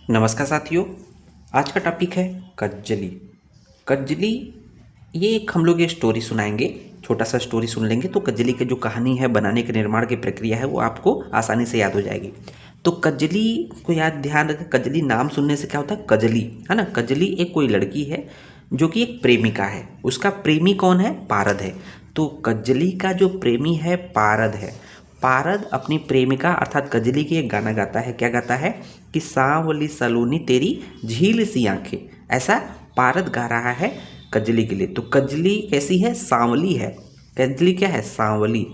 नमस्कार साथियों। आज का टॉपिक है कज्जली। कज्जली ये एक हम लोग ये स्टोरी सुनाएंगे। छोटा सा स्टोरी सुन लेंगे तो कज्जली की जो कहानी है, बनाने के निर्माण की प्रक्रिया है, वो आपको आसानी से याद हो जाएगी। तो कज्जली को ध्यान रखें। कज्जली नाम सुनने से क्या होता है? कजली, है ना। कजली एक कोई लड़की है जो कि एक प्रेमिका है। उसका प्रेमी कौन है? पारद है। तो कज्जली का जो प्रेमी है पारद है। पारद अपनी प्रेमिका अर्थात कजली की एक गाना गाता है। क्या गाता है? कि सांवली सलोनी तेरी झील सी आंखें। ऐसा पारद गा रहा है कजली के लिए। तो कजली कैसी है? सांवली है। कजली क्या है? सांवली।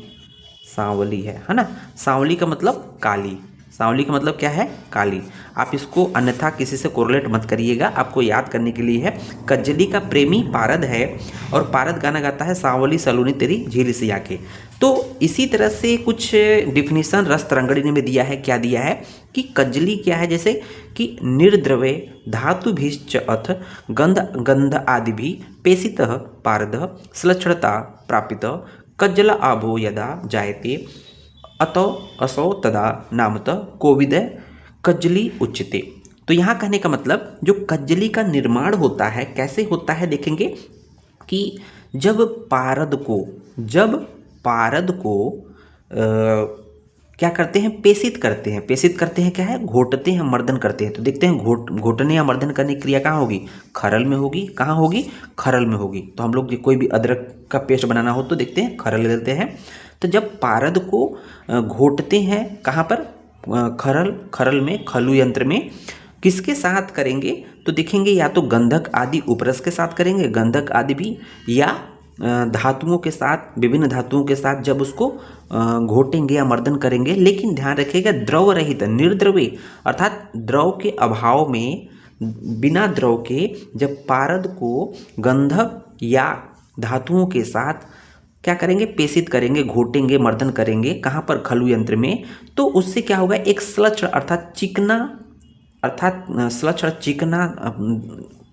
सांवली है ना। सांवली का मतलब काली। सांवली का मतलब क्या है? काली। आप इसको अन्यथा किसी से कोरिलेट मत करिएगा, आपको याद करने के लिए है। कजली का प्रेमी पारद है और पारद गाना गाता है सांवली सलोनी तेरी झील सी आंखें। तो इसी तरह से कुछ डिफिनीशन रस तरंगड़ी ने दिया है। क्या दिया है? कि कजली क्या है? जैसे कि निर्द्रवे धातुभिश्च अथ गंध गंध आदि भी पेशितः पारद श्लक्षणता प्रापित कज्जल आभो यदा जायते अतो असौ तदा नामतः कोविद कज्जली उच्यते। तो यहाँ कहने का मतलब जो कज्जली का निर्माण होता है कैसे होता है देखेंगे कि जब पारद को क्या करते हैं? पेषित करते हैं। पेषित करते हैं क्या है? घोटते हैं, मर्दन करते हैं। तो देखते हैं घोटने या मर्दन करने की क्रिया कहाँ होगी? खरल में होगी। कहाँ होगी? खरल में होगी। तो हम लोग कोई भी अदरक का पेस्ट बनाना हो तो देखते हैं खरल लेते हैं। तो जब पारद को घोटते हैं कहाँ पर? खरल में, खलु यंत्र में। किसके साथ करेंगे? तो देखेंगे या तो गंधक आदि उपरस के साथ करेंगे, गंधक आदि भी, या धातुओं के साथ, विभिन्न धातुओं के साथ जब उसको घोटेंगे या मर्दन करेंगे। लेकिन ध्यान रखिएगा द्रव रहित, निर्द्रवे अर्थात द्रव के अभाव में, बिना द्रव के जब पारद को गंधक या धातुओं के साथ क्या करेंगे? पेषित करेंगे, घोटेंगे, मर्दन करेंगे। कहाँ पर? खलु यंत्र में। तो उससे क्या होगा? एक श्लक्ष अर्थात चिकना, अर्थात श्लक्ष चिकना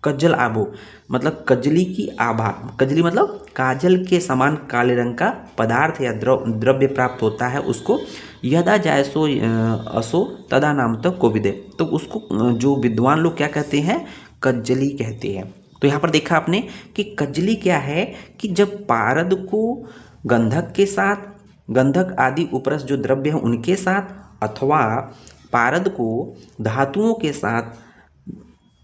कज्जल आभो मतलब कजली की आभा। कजली मतलब काजल के समान काले रंग का पदार्थ या द्रव्य प्राप्त होता है उसको। यदा जायसो असो तदा नाम तक कोविदे। तो उसको जो विद्वान लोग क्या कहते हैं? कज्जली कहते हैं। तो यहाँ पर देखा आपने कि कज्जली क्या है? कि जब पारद को गंधक के साथ, गंधक आदि उपरस जो द्रव्य हैं उनके साथ, अथवा पारद को धातुओं के साथ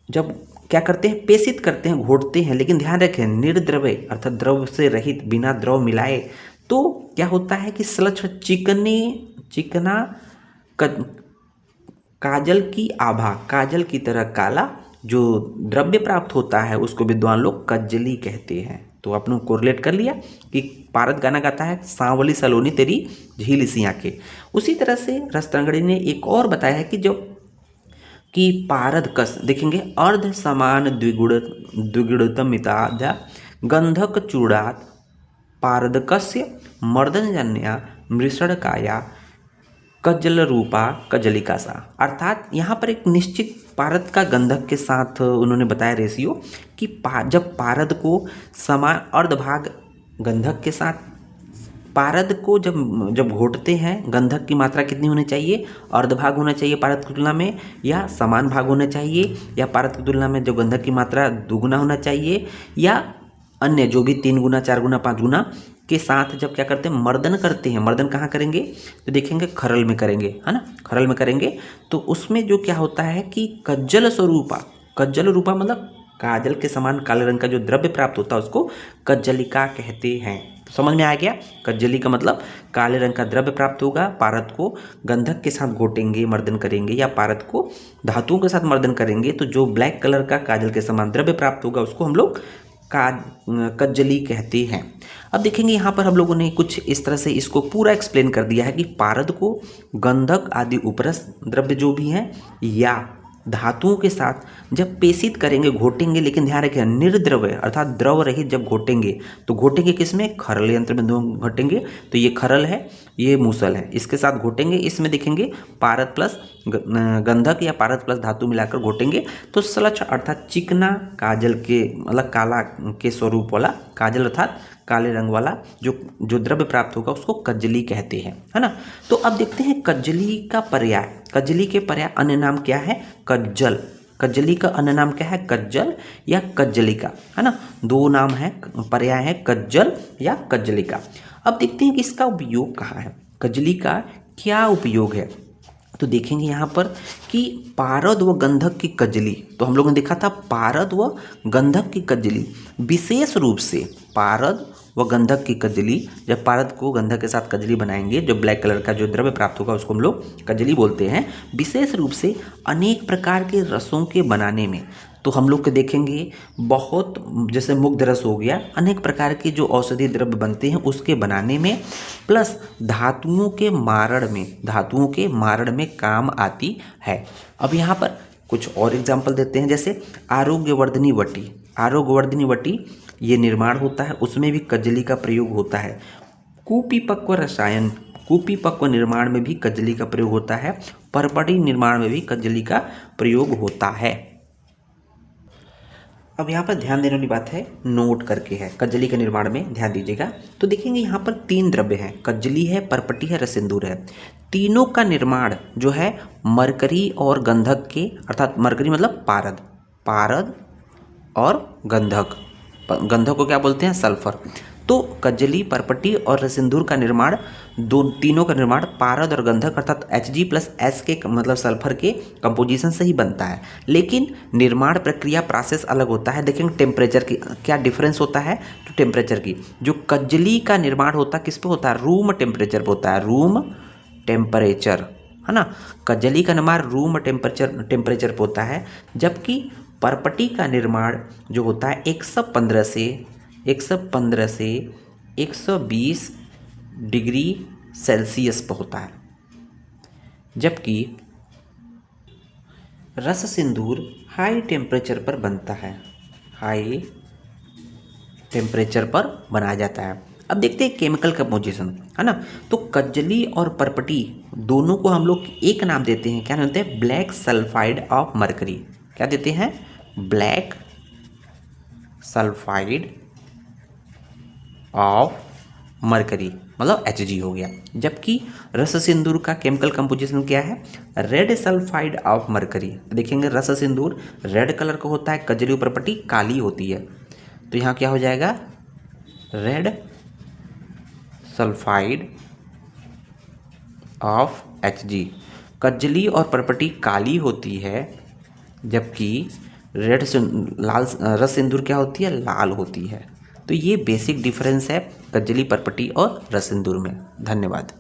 जब क्या करते हैं? पेषित करते हैं, घोटते हैं। लेकिन ध्यान रखें निर्द्रव्य अर्थात द्रव से रहित, बिना द्रव मिलाए। तो क्या होता है कि श्लक्ष चिकना काजल की आभा, काजल की तरह काला जो द्रव्य प्राप्त होता है उसको विद्वान लोग कज्जली कहते हैं। तो आपने कोरिलेट कर लिया कि पारद गाना गाता है सांवली सलोनी तेरी झील सी आंखें। उसी तरह से रसतंगड़ी ने एक और बताया है कि जो कि पारद कस देखेंगे अर्ध समान द्विगुणितमिताद्या गंधक चूड़ात पारदकस्य मर्दनजन्या मृषणकाया कज्जल रूपा कजलिका सा। अर्थात यहाँ पर एक निश्चित पारद का गंधक के साथ उन्होंने बताया रेशियो कि जब पारद को समान अर्धभाग गंधक के साथ, पारद को जब घोटते हैं गंधक की मात्रा कितनी होनी चाहिए? अर्धभाग होना चाहिए पारद की तुलना में, या समान भाग होना चाहिए, या पारद की तुलना में जो गंधक की मात्रा दुगुना होना चाहिए, या अन्य जो भी 3 गुना 4 गुना 5 गुना के साथ जब क्या करते हैं? मर्दन करते हैं। मर्दन कहाँ करेंगे? तो देखेंगे खरल में करेंगे, है ना। खरल में करेंगे तो उसमें जो क्या होता है कि कज्जल स्वरूपा, कज्जल रूपा मतलब काजल के समान काले रंग का जो द्रव्य प्राप्त होता है उसको कज्जलिका कहते हैं। समझ में आ गया? कज्जली का मतलब काले रंग का द्रव्य प्राप्त होगा। पारद को गंधक के साथ घोटेंगे, मर्दन करेंगे, या पारद को धातुओं के साथ मर्दन करेंगे तो जो ब्लैक कलर का काजल के समान द्रव्य प्राप्त होगा उसको हम लोग कज्जली कहते हैं। अब देखेंगे यहाँ पर हम लोगों ने कुछ इस तरह से इसको पूरा एक्सप्लेन कर दिया है कि पारद को गंधक आदि उपरस द्रव्य जो भी हैं या धातुओं के साथ जब पेषित करेंगे, घोटेंगे। लेकिन ध्यान रखें निर्द्रव्य अर्थात द्रव रहित जब घोटेंगे तो घोटेंगे किसमें? खरल यंत्र में दो घोटेंगे। तो ये खरल है, ये मूसल है, इसके साथ घोटेंगे। इसमें देखेंगे पारद प्लस गंधक या पारद प्लस धातु मिलाकर घोटेंगे तो श्लक्ष अर्थात चिकना काजल के मतलब काला के स्वरूप वाला काजल अर्थात काले रंग वाला जो द्रव्य प्राप्त होगा उसको कज्जली कहते हैं, है ना। तो अब देखते हैं कज्जली का पर्याय, कज्जली के पर्याय अन्य नाम क्या है, कज्जल। कज्जली का अन्य नाम क्या है, कज्जल या कज्जलिका, है ना। दो नाम है, पर्याय है कज्जल या कज्जलिका। अब देखते हैं कि इसका उपयोग कहाँ है, कज्जली का क्या उपयोग है। तो देखेंगे यहाँ पर कि पारद व गंधक की कज्जली, तो हम लोगों ने देखा था पारद व गंधक की कज्जली, विशेष रूप से पारद व गंधक की कज्जली, जब पारद को गंधक के साथ कज्जली बनाएंगे, जो ब्लैक कलर का जो द्रव्य प्राप्त होगा उसको हम लोग कज्जली बोलते हैं, विशेष रूप से अनेक प्रकार के रसों के बनाने में। तो हम लोग के देखेंगे बहुत, जैसे मुग्ध रस हो गया, अनेक प्रकार के जो औषधीय द्रव्य बनते हैं उसके बनाने में, प्लस धातुओं के मारण में काम आती है। अब यहाँ पर कुछ और एग्जाम्पल देते हैं, जैसे आरोग्यवर्धनी वटी, आरोग्यवर्धनी वटी ये निर्माण होता है, उसमें भी कज्जली का प्रयोग होता है। कुपीपक्व रसायन, कुपीपक्व निर्माण में भी कज्जली का प्रयोग होता है, परपटी निर्माण में भी कज्जली का प्रयोग होता है। अब यहाँ पर ध्यान देने वाली बात है, नोट करके है, कज्जली के निर्माण में ध्यान दीजिएगा। तो देखेंगे यहाँ पर 3 द्रव्य हैं, कज्जली है, परपटी है, रसिंदूर है। तीनों का निर्माण जो है मरकरी और गंधक के, अर्थात मरकरी मतलब पारद, पारद और गंधक, गंधक को क्या बोलते हैं, सल्फर। तो कज्जली, परपटी और रसिंदूर का निर्माण, तीनों का निर्माण पारद और गंधक अर्थात Hg+S के मतलब सल्फर के कंपोजिशन से ही बनता है। लेकिन निर्माण प्रक्रिया प्रोसेस अलग होता है। देखेंगे टेम्परेचर की क्या डिफरेंस होता है, तो टेम्परेचर की, जो कज्जली का निर्माण होता है किस पे होता है, रूम टेम्परेचर पे होता है, रूम टेम्परेचर, है ना। कज्जली का निर्माण रूम टेम्परेचर पे होता है, जबकि परपटी का निर्माण जो होता है 115 से 120 डिग्री सेल्सियस पर होता है, जबकि रस सिंदूर हाई टेम्परेचर पर बनता है, हाई टेम्परेचर पर बनाया जाता है। अब देखते हैं केमिकल कंपोजिशन, है ना। तो कज्जली और परपटी दोनों को हम लोग एक नाम देते हैं, क्या नाम देते हैं, ब्लैक सल्फाइड ऑफ मरकरी। क्या देते हैं, ब्लैक सल्फाइड ऑफ मरकरी, मतलब Hg हो गया। जबकि रस सिंदूर का केमिकल कंपोजिशन क्या है, रेड सल्फाइड ऑफ मरकरी। देखेंगे रस सिंदूर रेड कलर का होता है, कज्जली परपटी काली होती है। तो यहाँ क्या हो जाएगा, रेड सल्फाइड ऑफ Hg। कज्जली और परपटी काली होती है, जबकि रस सिंदूर क्या होती है, लाल होती है। तो ये बेसिक डिफरेंस है कज्जली, परपटी और रस सिंदूर में। धन्यवाद।